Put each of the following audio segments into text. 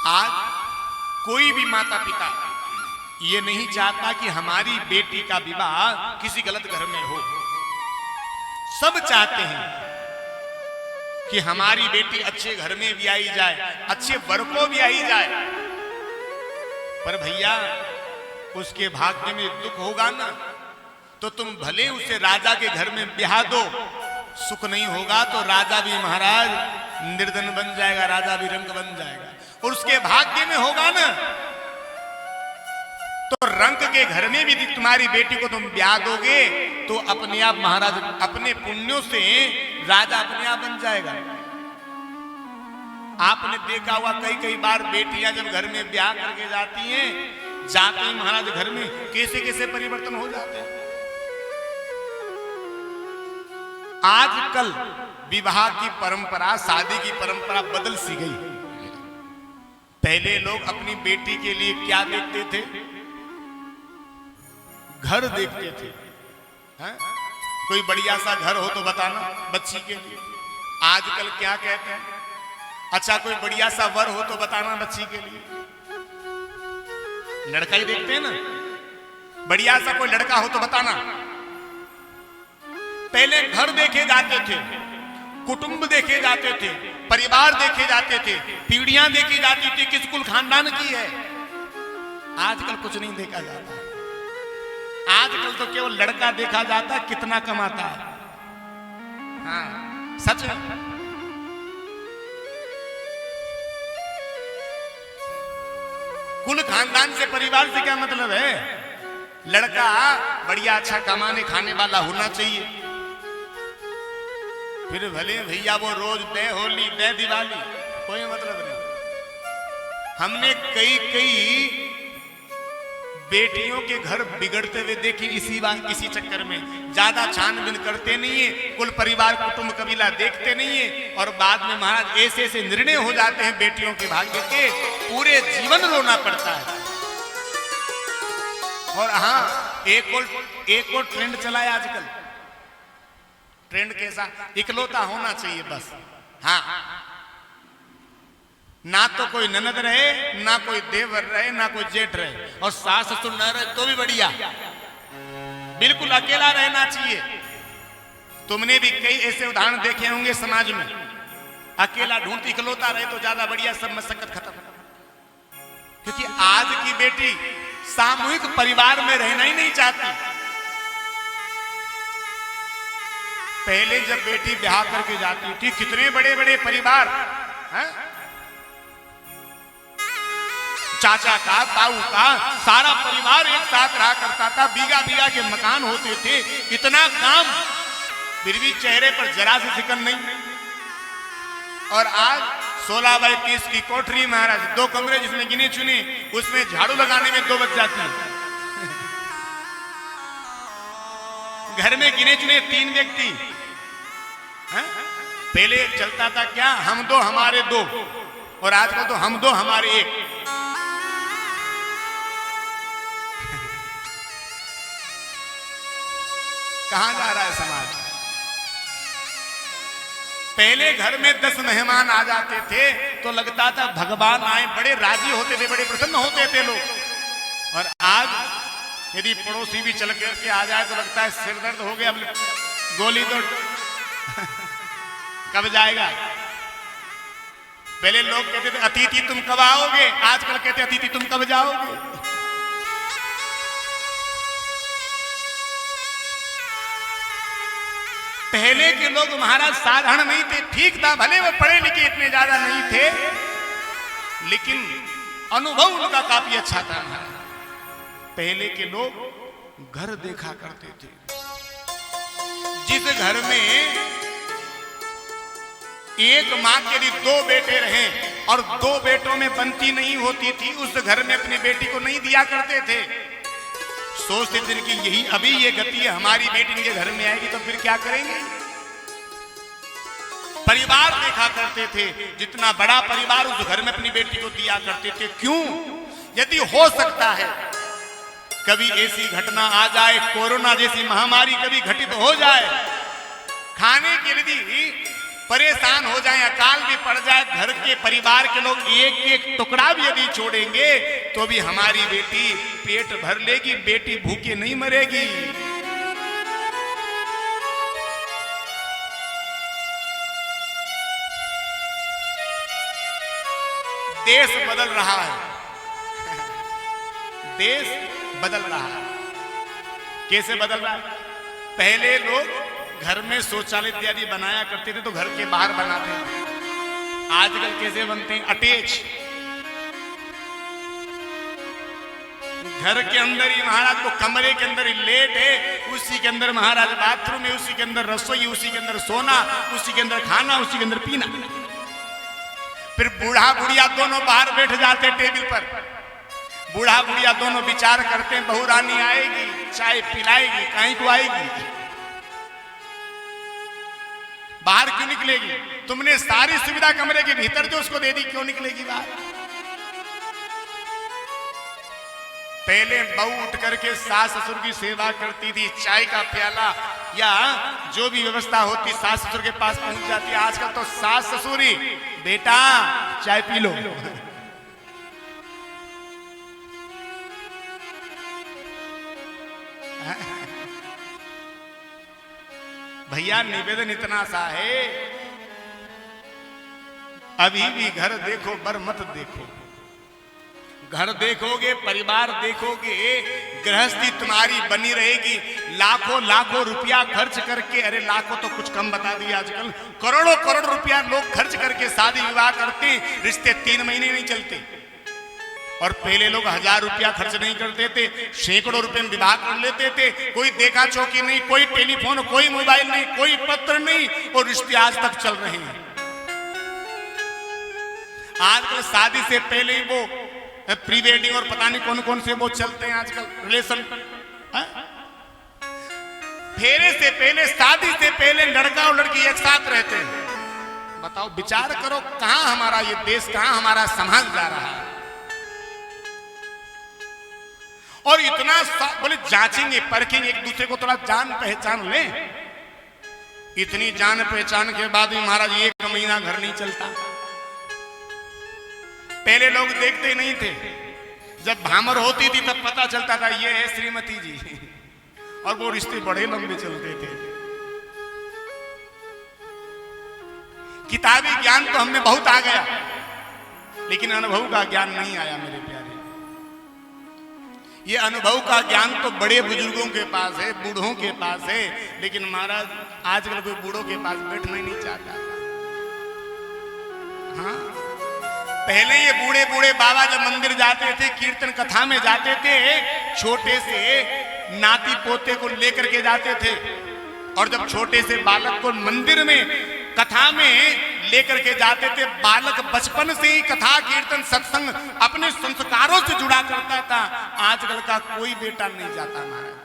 आज कोई भी माता पिता ये नहीं चाहता कि हमारी बेटी का विवाह किसी गलत घर में हो। सब चाहते हैं कि हमारी बेटी अच्छे घर में भी आई जाए, अच्छे वर को भी आई जाए। पर भैया उसके भाग्य में दुख होगा ना, तो तुम भले उसे राजा के घर में ब्याह दो, सुख नहीं होगा तो राजा भी महाराज निर्धन बन जाएगा, राजा भी रंक बन जाएगा। और उसके भाग्य में होगा ना, तो रंक के घर में भी तुम्हारी बेटी को तुम ब्याह दोगे तो अपने आप महाराज अपने पुण्यों से राजा अपने आप बन जाएगा। आपने देखा हुआ कई कई बार बेटियां जब घर में ब्याह करके जाती हैं, जाते ही महाराज घर में कैसे कैसे परिवर्तन हो जाते हैं। आजकल विवाह की परंपरा, शादी की परंपरा बदल सी गई। पहले लोग अपनी बेटी के लिए क्या देखते थे? घर देखते थे। है? कोई बढ़िया सा घर हो तो बताना बच्ची के लिए। आजकल क्या कहते हैं? अच्छा कोई बढ़िया सा वर हो तो बताना बच्ची के लिए। लड़का ही देखते हैं ना, बढ़िया सा कोई लड़का हो तो बताना। पहले घर देखे जाते थे, कुटुंब देखे जाते थे, परिवार देखे जाते थे, पीढ़ियां देखी जाती थी किस कुल खानदान की है। आजकल कुछ नहीं देखा जाता। आजकल तो केवल लड़का देखा जाता है कितना कमाता है। हाँ सच है। कुल खानदान से, परिवार से क्या मतलब है? लड़का बढ़िया अच्छा कमाने खाने वाला होना चाहिए। फिर भले भैया वो रोज दे होली दे दिवाली, कोई मतलब नहीं। हमने कई कई बेटियों के घर बिगड़ते हुए देखे इसी चक्कर में। ज्यादा छानबीन करते नहीं है, कुल परिवार कुटुंब कबीला देखते नहीं है, और बाद में महाराज ऐसे ऐसे निर्णय हो जाते हैं बेटियों के भाग्य के, पूरे जीवन रोना पड़ता है। और हाँ एक और ट्रेंड चला है आजकल। ट्रेंड कैसा? इकलौता होना चाहिए बस। हाँ, ना तो कोई ननद रहे, ना कोई देवर रहे, ना कोई जेठ रहे, और सास ससुर न रहे तो भी बढ़िया, बिल्कुल अकेला रहना चाहिए। तुमने भी कई ऐसे उदाहरण देखे होंगे समाज में। अकेला ढूंढती इकलौता रहे तो ज्यादा बढ़िया, सब मशक्कत खत्म। क्योंकि आज की बेटी सामूहिक परिवार में रहना ही नहीं चाहती। पहले जब बेटी ब्याह करके जाती थी, कितने बड़े बड़े परिवार, है? चाचा का, ताऊ का, सारा परिवार एक साथ रहा करता था। बीघा बीघा के मकान होते थे, इतना काम, फिर भी चेहरे पर जरा से सिकन नहीं। और आज 16 बाई 30 की कोठरी महाराज, 2 कमरे जिसमें गिने चुने, उसमें झाड़ू लगाने में 2 बज जाती है। घर में गिने चुने 3 व्यक्ति। पहले चलता था क्या, हम 2 हमारे 2, और आजकल तो हम 2 हमारे 1। कहां जा रहा है समाज? पहले घर में 10 मेहमान आ जाते थे तो लगता था भगवान आए, बड़े राजी होते थे, बड़े प्रसन्न होते थे लोग। और आज यदि पड़ोसी भी चल करके आ जाए तो लगता है सिर दर्द हो गया, अब गोली तो कब जाएगा। पहले लोग कहते थे अतिथि तुम कब आओगे, आजकल कहते अतिथि तुम कब जाओगे। पहले के लोग महाराज साधारण नहीं थे, ठीक था, भले वो पढ़े लिखे इतने ज्यादा नहीं थे, लेकिन अनुभव उनका काफी अच्छा था। पहले के लोग घर देखा करते थे। जिस घर में एक मां के लिए 2 बेटे रहे और 2 बेटों में बनती नहीं होती थी, उस घर में अपनी बेटी को नहीं दिया करते थे। सोचते थे कि यही अभी ये गति है, हमारी बेटी इनके घर में आएगी तो फिर क्या करेंगे। परिवार देखा करते थे, जितना बड़ा परिवार उस घर में अपनी बेटी को दिया करते थे। क्यों? यदि हो सकता है कभी ऐसी घटना आ जाए, कोरोना जैसी महामारी कभी घटित हो जाए, खाने के लिए परेशान हो जाए, अकाल भी पड़ जाए, घर के परिवार के लोग एक एक टुकड़ा भी यदि छोड़ेंगे तो भी हमारी बेटी पेट भर लेगी, बेटी भूखे नहीं मरेगी। देश बदल रहा है, देश बदल रहा है। कैसे बदल रहा है? पहले लोग घर में शौचालय इत्यादि बनाया करते थे तो घर के बाहर बनाते थे। आजकल कैसे बनते हैं? अटैच। घर के अंदर ही महाराज को कमरे के अंदर ही लेट है, उसी के अंदर महाराज बाथरूम है, उसी के अंदर रसोई, उसी के अंदर सोना, उसी के अंदर खाना, उसी के अंदर पीना। फिर बूढ़ा बुढ़िया दोनों बाहर बैठ जाते टेबल पर। बूढ़ा बुढ़िया दोनों विचार करते हैं, बहू रानी आएगी, चाय पिलाएगी, कहीं को आएगी, बाहर क्यों निकलेगी? तुमने सारी सुविधा कमरे के भीतर जो उसको दे दी, क्यों निकलेगी बाहर? पहले बहू उठ करके सास ससुर की सेवा करती थी, चाय का प्याला या जो भी व्यवस्था होती सास ससुर के पास पहुंच जाती। आजकल तो सास ससुर ही, बेटा चाय पी लो। भैया निवेदन इतना सा है, अभी भी घर देखो बर मत देखो। घर देखोगे, परिवार देखोगे, गृहस्थी तुम्हारी बनी रहेगी। लाखों लाखों रुपया खर्च करके, अरे लाखों तो कुछ कम बता दिया, आजकल करोड़ों करोड़ रुपया लोग खर्च करके शादी विवाह करते हैं, रिश्ते 3 महीने नहीं चलते। और पहले लोग 1000 रुपया खर्च नहीं करते थे, सैकड़ों रुपए में विवाह कर लेते थे। कोई देखा चौकी नहीं, कोई टेलीफोन, कोई मोबाइल नहीं, कोई पत्र नहीं, और रिश्ते आज तक चल रहे हैं। आजकल शादी से पहले ही वो प्री वेडिंग और पता नहीं कौन कौन से वो चलते हैं आजकल रिलेशन। फेरे से पहले, शादी से पहले लड़का और लड़की एक साथ रहते हैं। बताओ, विचार करो, कहां हमारा ये देश, कहां हमारा समाज जा रहा है? और इतना बोले जांचेंगे, परखेंगे, एक दूसरे को थोड़ा जान पहचान ले। इतनी जान पहचान के बाद भी महाराज 1 महीना घर नहीं चलता। पहले लोग देखते ही नहीं थे, जब भामर होती थी तब पता चलता था ये है श्रीमती जी, और वो रिश्ते बड़े लंबे चलते थे। किताबी ज्ञान तो हमने बहुत आ गया, लेकिन अनुभव का ज्ञान नहीं आया मेरे प्यारे। ये अनुभव का ज्ञान तो बड़े बुजुर्गों के पास है, बूढ़ों के पास है, लेकिन महाराज आजकल कोई बूढ़ों के पास बैठना ही नहीं चाहता। हाँ, पहले ये बूढ़े बूढ़े बाबा जब मंदिर जाते थे, कीर्तन कथा में जाते थे, छोटे से नाती पोते को लेकर के जाते थे। और जब छोटे से बालक को मंदिर में कथा में लेकर के जाते थे, बालक बचपन से ही कथा कीर्तन सत्संग अपने संस्कारों से जुड़ा करता था। आजकल का कोई बेटा नहीं जाता महाराज।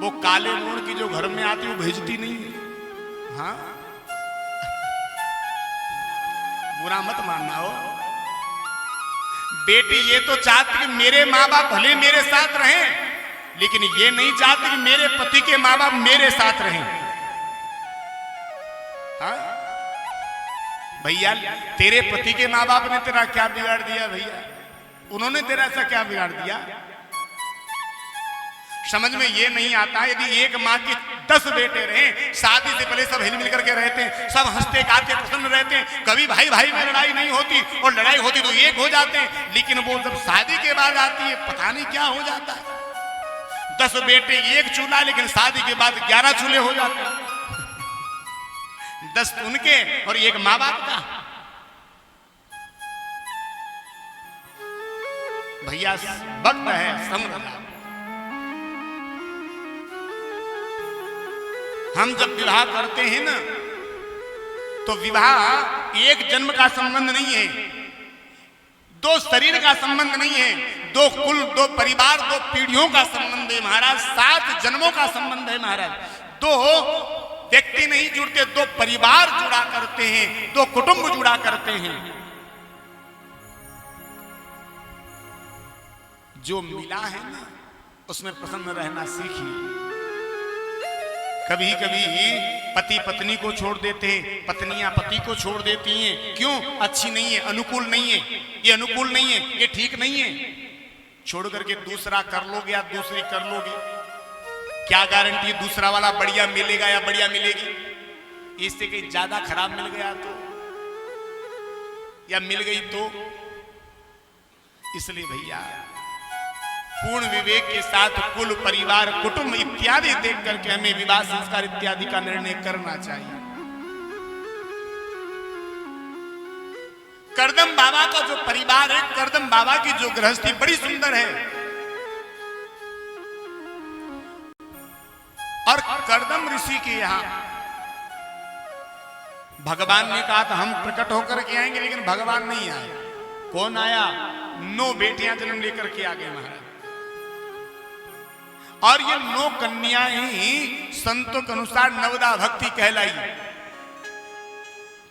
वो काले मोड़ की जो घर में आती वो भेजती नहीं है। हाँ, बुरा मत मानना हो बेटी, ये तो चाहती कि मेरे माँ बाप भले मेरे साथ रहें, लेकिन ये नहीं चाहती कि मेरे पति के माँ बाप मेरे साथ रहें। हाँ? भैया, तेरे पति के माँ बाप ने तेरा क्या बिगाड़ दिया? भैया, उन्होंने तेरा ऐसा क्या बिगाड़ दिया? समझ में ये नहीं आता। यदि एक माँ के 10 बेटे रहे, शादी से पहले सब हिल मिल करके रहते हैं, सब हंसते गाते प्रसन्न रहते हैं, कभी भाई भाई में लड़ाई नहीं होती, और लड़ाई होती तो एक हो जाते हैं। लेकिन वो जब शादी के बाद आती है, पता नहीं क्या हो जाता है। 10 बेटे एक चूल्हा, लेकिन शादी के बाद 11 चूल्हे हो जाते हैं। 10 उनके और एक माँ बाप का। भैया वक्त है समझ। हम जब विवाह करते हैं ना, तो विवाह एक जन्म का संबंध नहीं है, 2 शरीर का संबंध नहीं है, 2 कुल, 2 परिवार, 2 पीढ़ियों का संबंध है महाराज। 7 जन्मों का संबंध है महाराज। 2 व्यक्ति नहीं जुड़ते, 2 परिवार जुड़ा करते हैं, 2 कुटुंब जुड़ा करते हैं। जो मिला है ना, उसमें प्रसन्न रहना सीखिए। कभी कभी पति पत्नी को छोड़ देते हैं, पत्नियां पति को छोड़ देती हैं। क्यों? अच्छी नहीं है, अनुकूल नहीं है, ये अनुकूल नहीं है, ये ठीक नहीं है। छोड़ करके दूसरा कर लोगे या दूसरी कर लोगे, क्या गारंटी दूसरा वाला बढ़िया मिलेगा या बढ़िया मिलेगी? इससे कहीं ज्यादा खराब मिल गया तो, या मिल गई तो। इसलिए भैया पूर्ण विवेक के साथ कुल, परिवार, कुटुंब इत्यादि देख करके हमें विवाह संस्कार इत्यादि का निर्णय करना चाहिए। करदम बाबा का जो परिवार है, करदम बाबा की जो गृहस्थी बड़ी सुंदर है। और करदम ऋषि के यहां भगवान ने कहा था हम प्रकट होकर के आएंगे, लेकिन भगवान नहीं आए। कौन आया? 9 बेटियां जन्म लेकर के आ गए महाराज। और ये 9 कन्याएं ही संतों के अनुसार नवदा भक्ति कहलाई।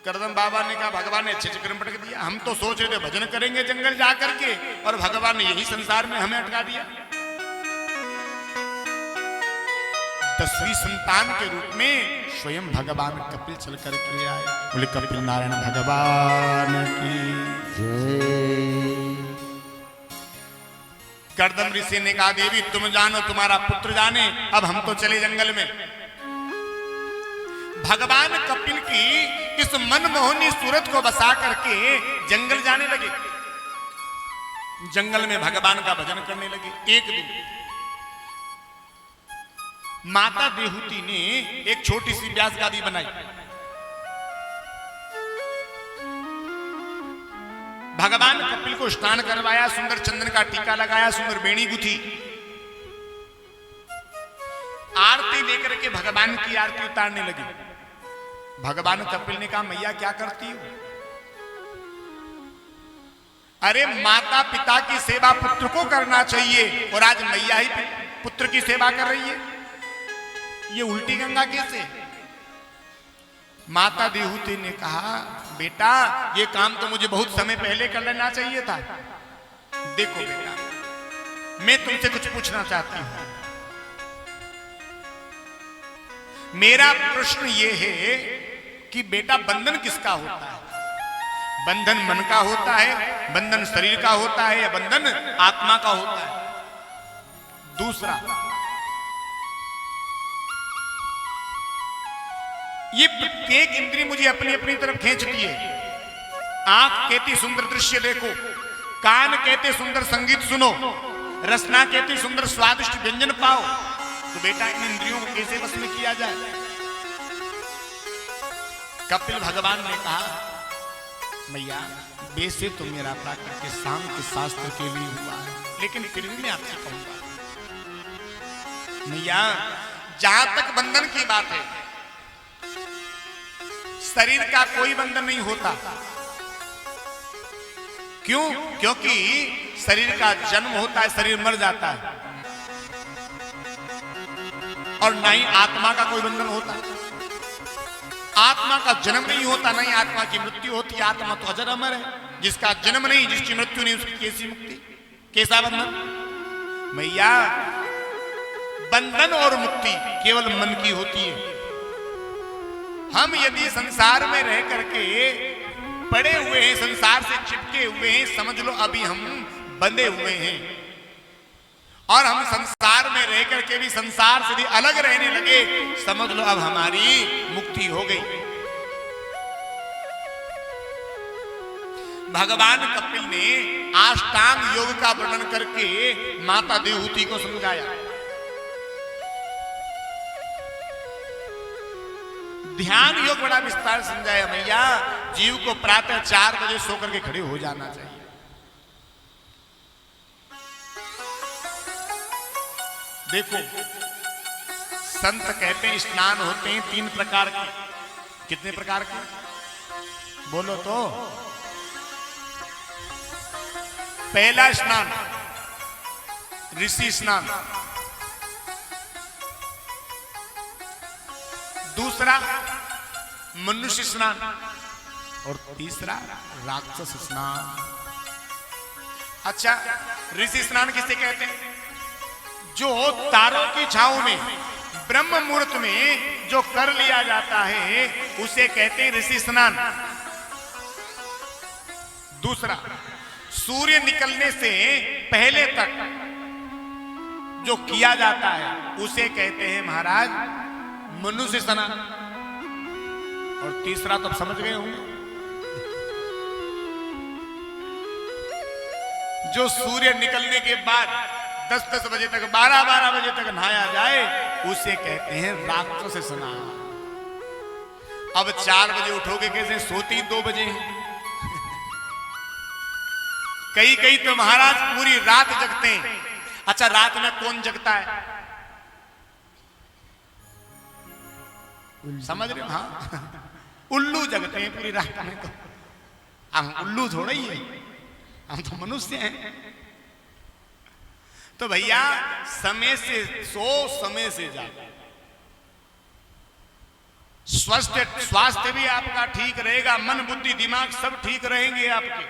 करदम बाबा ने कहा भगवान ने अच्छे चक्कर में पटक दिया। हम तो सोच रहे थे भजन करेंगे जंगल जाकर के, और भगवान ने यही संसार में हमें अटका दिया। 10वीं संतान के रूप में स्वयं भगवान कपिल चल करके आए। बोले कपिल नारायण भगवान की जय। करदम ऋषि ने कहा देवी तुम जानो, तुम्हारा पुत्र जाने, अब हम तो चले जंगल में। भगवान कपिल की इस मनमोहनी सूरत को बसा करके जंगल जाने लगे। जंगल में भगवान का भजन करने लगे। एक दिन माता देहूती ने एक छोटी सी व्यास गादी बनाई। भगवान कपिल को स्नान करवाया, सुंदर चंदन का टीका लगाया, सुंदर बेणी गुथी। आरती लेकर के भगवान की आरती उतारने लगी। भगवान कपिल ने कहा मैया क्या करती हो? अरे माता पिता की सेवा पुत्र को करना चाहिए, और आज मैया ही पुत्र की सेवा कर रही है। ये उल्टी गंगा कैसे? माता देहूती ने कहा बेटा ये काम तो मुझे बहुत समय पहले कर लेना चाहिए था। देखो बेटा मैं तुमसे कुछ पूछना चाहती हूं। मेरा प्रश्न ये है कि बेटा बंधन किसका होता है? बंधन मन का होता है, बंधन शरीर का होता है, या बंधन आत्मा का होता है? दूसरा, ये प्रत्येक इंद्रिय मुझे अपनी अपनी तरफ खींचती है। आंख कहती सुंदर दृश्य देखो, कान कहते सुंदर संगीत सुनो, रसना कहती सुंदर स्वादिष्ट व्यंजन पाओ। तो बेटा इन इंद्रियों को कैसे वश में किया जाए? कपिल भगवान ने कहा मैया वैसे तो मेरा प्राकृतिक शांति शास्त्र के लिए हुआ है, लेकिन फिर भी मैं आपसे कहूंगा मैया जहां तक बंधन की बात है, शरीर का कोई बंधन नहीं होता। क्यों? क्योंकि शरीर का जन्म होता है, शरीर मर जाता है, और ना ही आत्मा का कोई बंधन होता। आत्मा का जन्म नहीं होता, नहीं आत्मा की मृत्यु होती। आत्मा तो अजर अमर है, जिसका जन्म नहीं, जिसकी मृत्यु नहीं, उसकी कैसी मुक्ति, कैसा बंधन? मैया बंधन और मुक्ति केवल मन की होती है। हम यदि संसार में रह करके पड़े हुए हैं, संसार से चिपके हुए हैं, समझ लो अभी हम बंधे हुए हैं, और हम संसार में रह करके भी संसार से भी अलग रहने लगे, समझ लो अब हमारी मुक्ति हो गई। भगवान कपिल ने अष्टांग योग का वर्णन करके माता देहूती को समझाया। ध्यान योग बड़ा विस्तार समझाया। मैया जीव को प्रातः 4 बजे सोकर के खड़े हो जाना चाहिए। देखो संत कहते हैं स्नान होते हैं 3 प्रकार के। कितने प्रकार के? बोलो तो। पहला स्नान ऋषि स्नान, दूसरा मनुष्य स्नान, और तीसरा राक्षस स्नान। अच्छा ऋषि स्नान किसे कहते हैं? जो तारों की छांव में ब्रह्म मुहूर्त में जो कर लिया जाता है उसे कहते हैं ऋषि स्नान। दूसरा, सूर्य निकलने से पहले तक जो किया जाता है उसे कहते हैं महाराज मनुष्य स्नान। और तीसरा तो आप समझ गए होंगे, जो सूर्य निकलने के बाद 10-10 बजे तक 12-12 बजे तक नहाया जाए उसे कहते हैं रात्रि स्नान। अब 4 बजे उठोगे कैसे, सोती 2 बजे हैं। कई तो महाराज पूरी रात जगते हैं। अच्छा, रात में कौन जगता है, समझ रहे हो? हाँ, उल्लू जगते हैं पूरी रात में। तो हम उल्लू थोड़ा ही है, हम तो मनुष्य हैं। तो भैया समय से सो, समय से जाओ। स्वास्थ्य भी आपका ठीक रहेगा, मन बुद्धि दिमाग सब ठीक रहेंगे आपके।